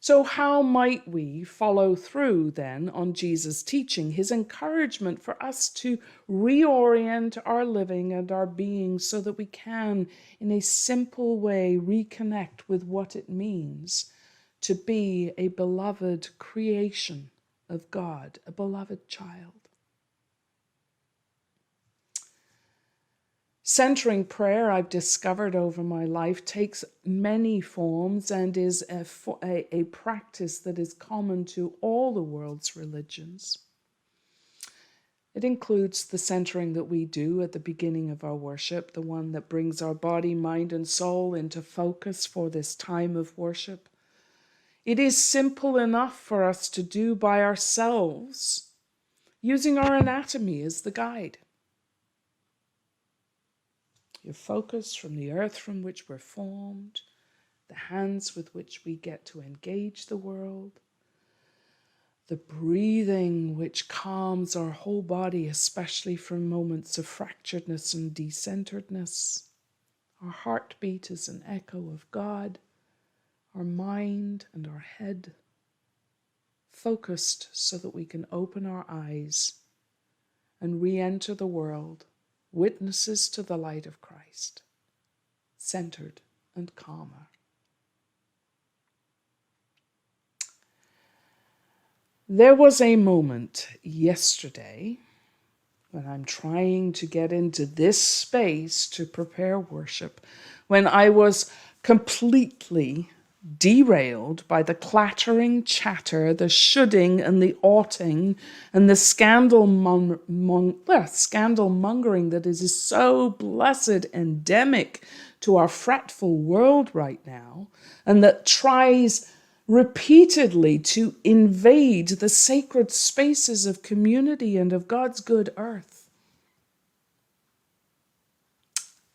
So how might we follow through then on Jesus' teaching, his encouragement for us to reorient our living and our being so that we can, in a simple way, reconnect with what it means to be a beloved creation of God, a beloved child? Centering prayer, I've discovered over my life, takes many forms and is a practice that is common to all the world's religions. It includes the centering that we do at the beginning of our worship, the one that brings our body, mind, and soul into focus for this time of worship. It is simple enough for us to do by ourselves, using our anatomy as the guide. Your focus from the earth from which we're formed, the hands with which we get to engage the world, the breathing which calms our whole body, especially from moments of fracturedness and decenteredness. Our heartbeat is an echo of God, our mind and our head, focused so that we can open our eyes and re-enter the world, witnesses to the light of Christ, centered and calmer. There was a moment yesterday when I'm trying to get into this space to prepare worship, when I was completely derailed by the clattering chatter, the shoulding and the oughting and the scandal mongering that is so blessed endemic to our fretful world right now, and that tries repeatedly to invade the sacred spaces of community and of God's good earth.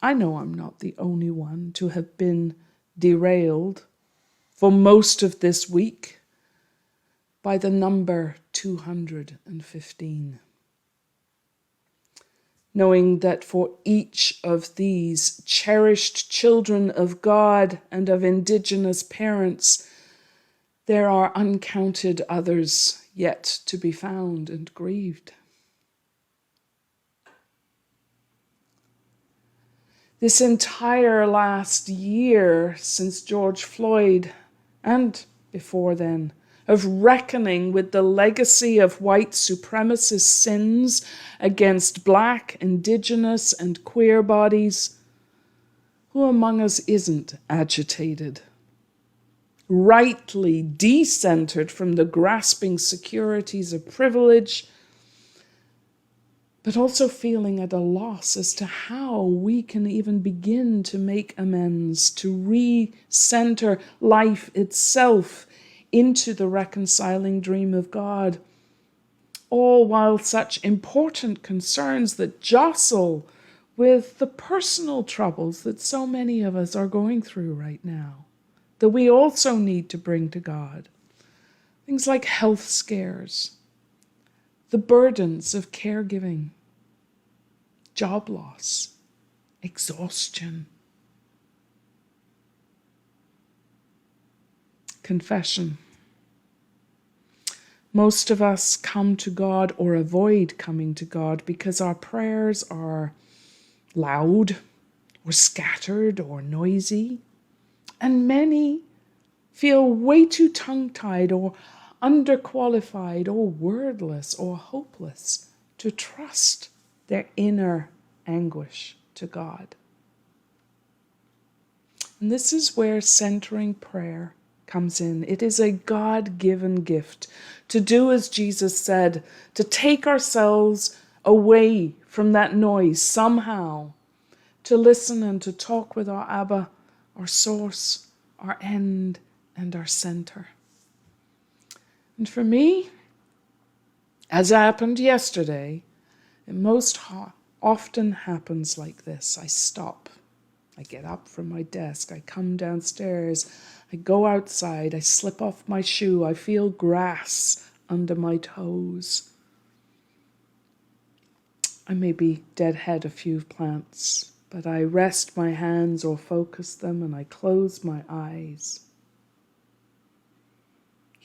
I know I'm not the only one to have been derailed for most of this week by the number 215. Knowing that for each of these cherished children of God and of Indigenous parents, there are uncounted others yet to be found and grieved. This entire last year since George Floyd, and before then, of reckoning with the legacy of white supremacist sins against Black, Indigenous, and queer bodies, who among us isn't agitated, rightly decentered from the grasping securities of privilege, but also feeling at a loss as to how we can even begin to make amends, to re-center life itself into the reconciling dream of God, all while such important concerns that jostle with the personal troubles that so many of us are going through right now, that we also need to bring to God. Things like health scares, the burdens of caregiving, job loss, exhaustion. Confession. Most of us come to God or avoid coming to God because our prayers are loud or scattered or noisy. And many feel way too tongue-tied or underqualified or wordless or hopeless to trust their inner anguish to God. And this is where centering prayer comes in. It is a God-given gift to do as Jesus said, to take ourselves away from that noise somehow, to listen and to talk with our Abba, our source, our end, and our center. And for me, as happened yesterday, it most often happens like this. I stop. I get up from my desk. I come downstairs. I go outside. I slip off my shoe. I feel grass under my toes. I maybe deadhead a few plants, but I rest my hands or focus them and I close my eyes.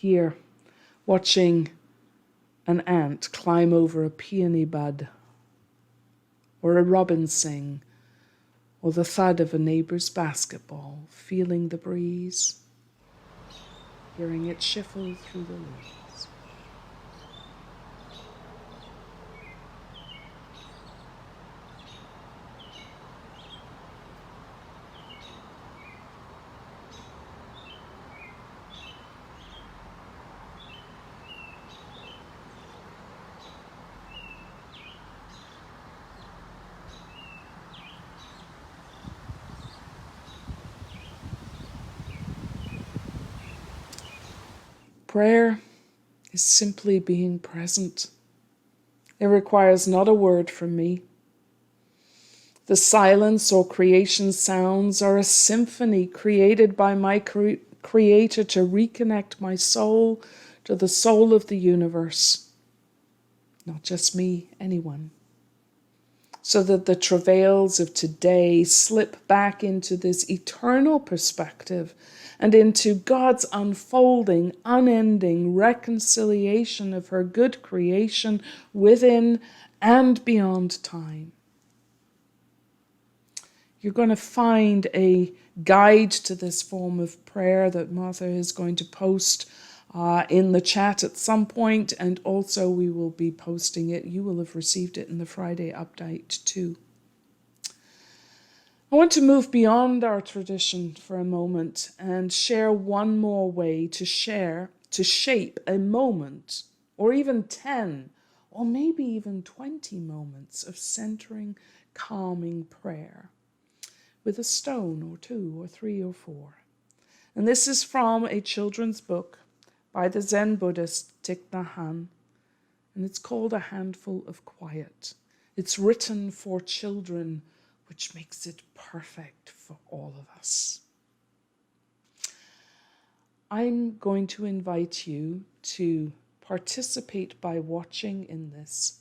Here, watching an ant climb over a peony bud, or a robin sing, or the thud of a neighbour's basketball, feeling the breeze, hearing it shuffle through the leaves. Prayer is simply being present. It requires not a word from me. The silence or creation sounds are a symphony created by my Creator to reconnect my soul to the soul of the universe. Not just me, anyone. So that the travails of today slip back into this eternal perspective and into God's unfolding, unending reconciliation of her good creation within and beyond time. You're going to find a guide to this form of prayer that Martha is going to post in the chat at some point, and also we will be posting it. You will have received it in the Friday update too. I want to move beyond our tradition for a moment and share one more way to shape a moment, or even 10, or maybe even 20 moments of centering, calming prayer with a stone or 2 or 3 or 4. And this is from a children's book by the Zen Buddhist Thich Nhat Hanh, and it's called A Handful of Quiet. It's written for children, which makes it perfect for all of us. I'm going to invite you to participate by watching in this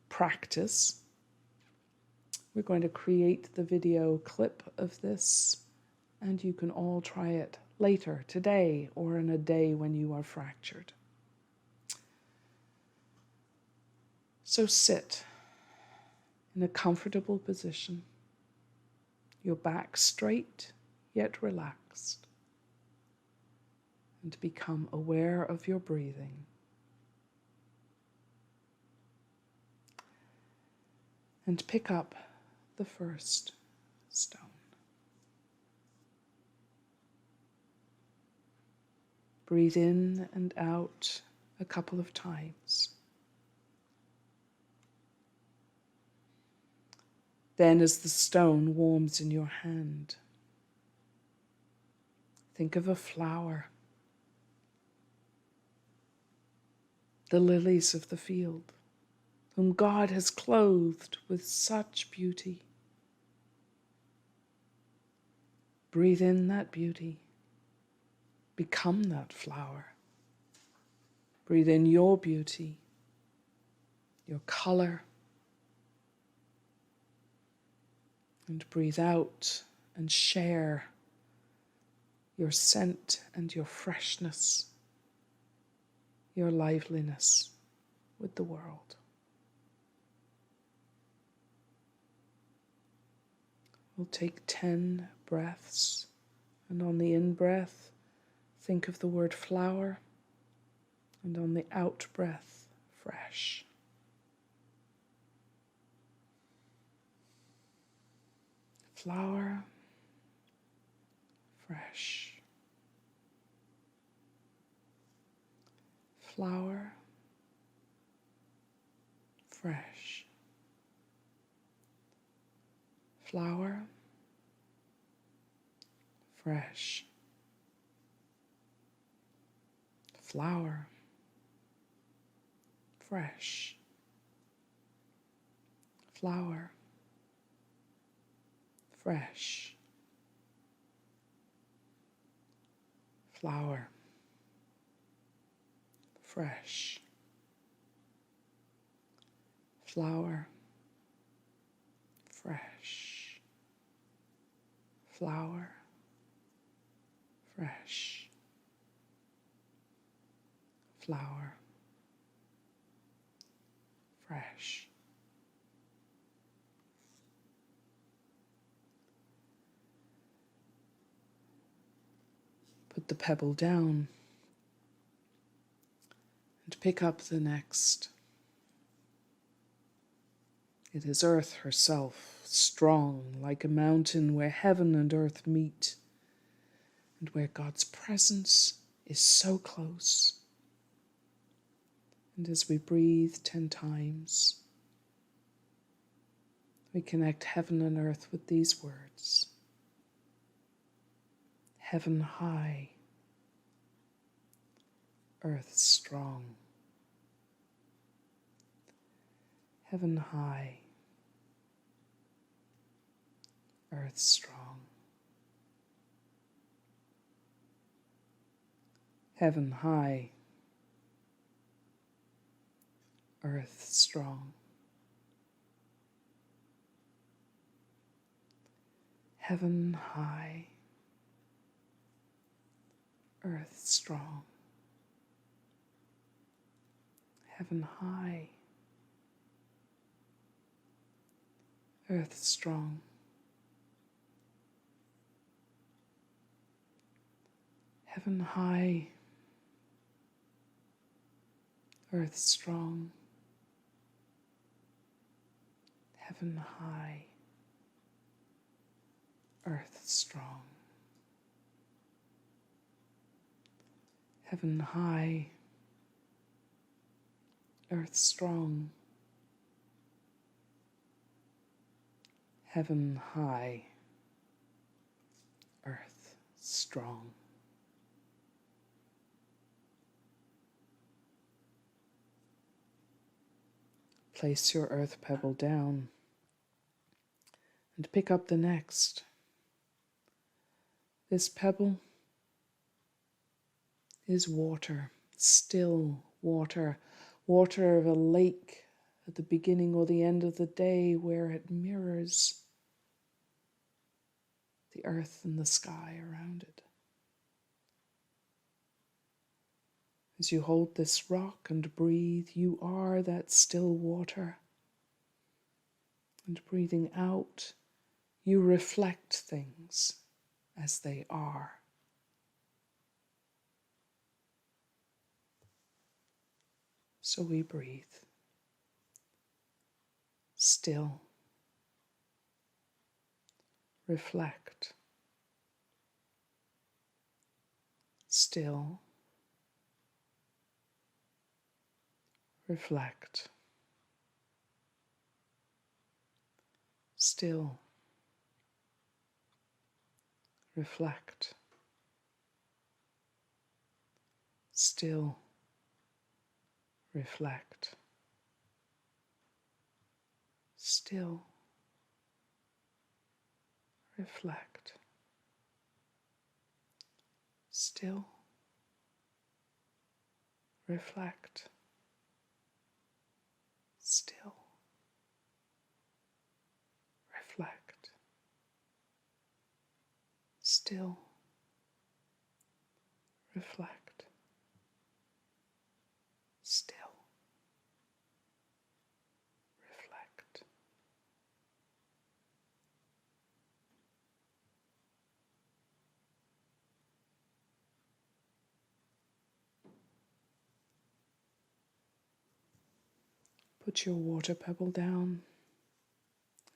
practice. We're going to create the video clip of this, and you can all try it later, today, or in a day when you are fractured. So sit in a comfortable position, your back straight yet relaxed, and become aware of your breathing. And pick up the first stone. Breathe in and out a couple of times. Then, as the stone warms in your hand, think of a flower, the lilies of the field, whom God has clothed with such beauty. Breathe in that beauty. Become that flower. Breathe in your beauty, your color, and breathe out and share your scent and your freshness, your liveliness with the world. We'll take 10 breaths, and on the in-breath, think of the word flower, and on the out-breath, fresh. Flower, fresh. Flower, fresh. Flower, fresh. Flower, fresh. Flower, fresh. Flower, fresh. Flower, fresh. Flower, fresh. flower, fresh. Put the pebble down and pick up the next. It is earth herself, strong like a mountain where heaven and earth meet, and where God's presence is so close. And as we breathe 10 times, we connect heaven and earth with these words. Heaven high, earth strong. Heaven high, earth strong. Heaven high, earth strong. Heaven high, earth strong. Heaven high, earth strong. Heaven high, earth strong. Heaven high, earth strong. Heaven high, earth strong. Heaven high, earth strong. Place your earth pebble down and pick up the next. This pebble is water, still water, water of a lake at the beginning or the end of the day, where it mirrors the earth and the sky around it. As you hold this rock and breathe, you are that still water. And breathing out, you reflect things as they are. So we breathe. Still. Reflect. Still. Reflect. Still. Reflect. Still. Reflect. Still. Reflect. Still. Reflect. Still. Reflect. Still. Reflect. Still. Reflect. Put your water pebble down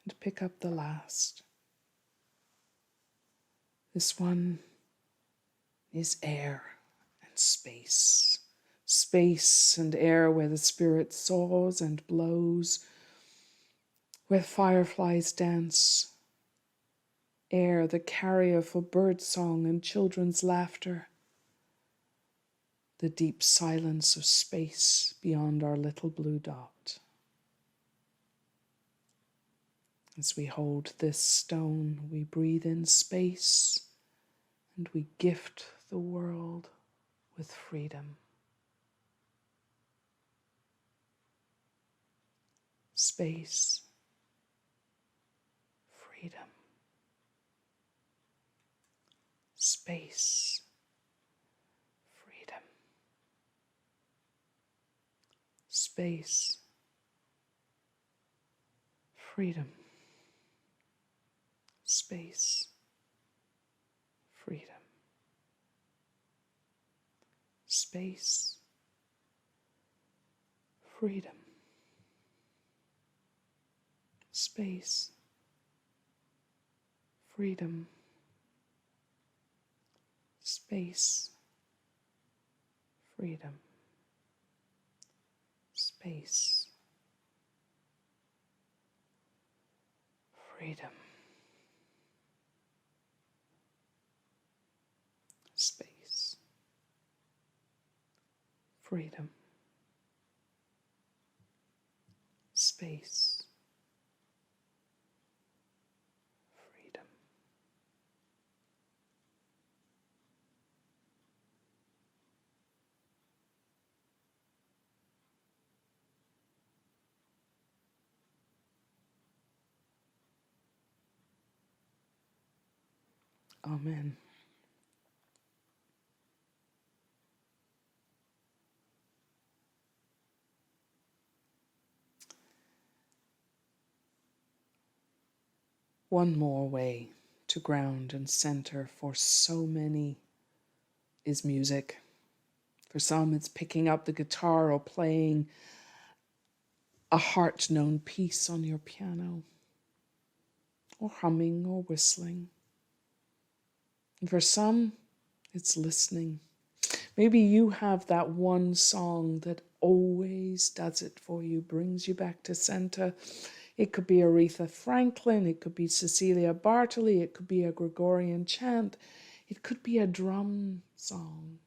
and pick up the last. This one is air and space. Space and air where the spirit soars and blows, where fireflies dance. Air, the carrier for birdsong and children's laughter. The deep silence of space beyond our little blue dot. As we hold this stone, we breathe in space and we gift the world with freedom. Space, freedom. Space, freedom. space, freedom, space, freedom, space, freedom, space, freedom, space, freedom, space, freedom, space, freedom, space, freedom. Amen. One more way to ground and center for so many is music. For some, it's picking up the guitar or playing a heart-known piece on your piano, or humming or whistling. And for some, it's listening. Maybe you have that one song that always does it for you, brings you back to center. It could be Aretha Franklin, it could be Cecilia Bartoli, it could be a Gregorian chant, it could be a drum song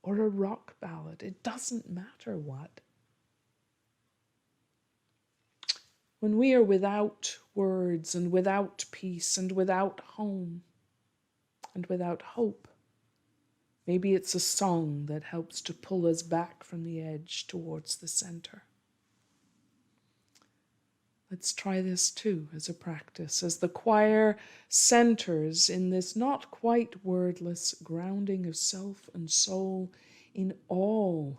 or a rock ballad. It doesn't matter what. When we are without words and without peace and without home and without hope, maybe it's a song that helps to pull us back from the edge towards the center. Let's try this too as a practice, as the choir centers in this not quite wordless grounding of self and soul in all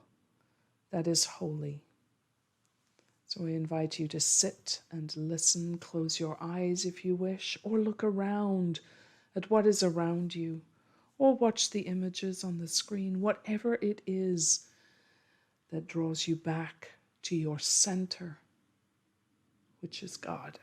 that is holy. So I invite you to sit and listen, close your eyes if you wish, or look around at what is around you, or watch the images on the screen, whatever it is that draws you back to your center, which is God.